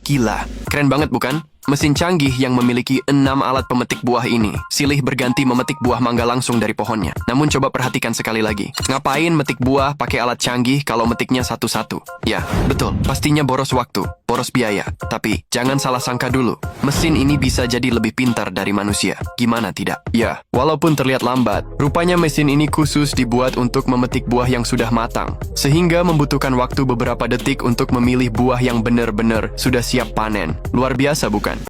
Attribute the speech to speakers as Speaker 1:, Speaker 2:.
Speaker 1: Gila, keren banget bukan? Mesin canggih yang memiliki 6 alat pemetik buah ini silih berganti memetik buah mangga langsung dari pohonnya. Namun coba perhatikan sekali lagi. Ngapain metik buah pakai alat canggih kalau metiknya satu-satu? Ya, betul. Pastinya boros waktu, boros biaya. Tapi jangan salah sangka dulu. Mesin ini bisa jadi lebih pintar dari manusia. Gimana tidak? Ya, walaupun terlihat lambat, rupanya mesin ini khusus dibuat untuk memetik buah yang sudah matang. Sehingga membutuhkan waktu beberapa detik untuk memilih buah yang benar-benar sudah siap panen. Luar biasa bukan?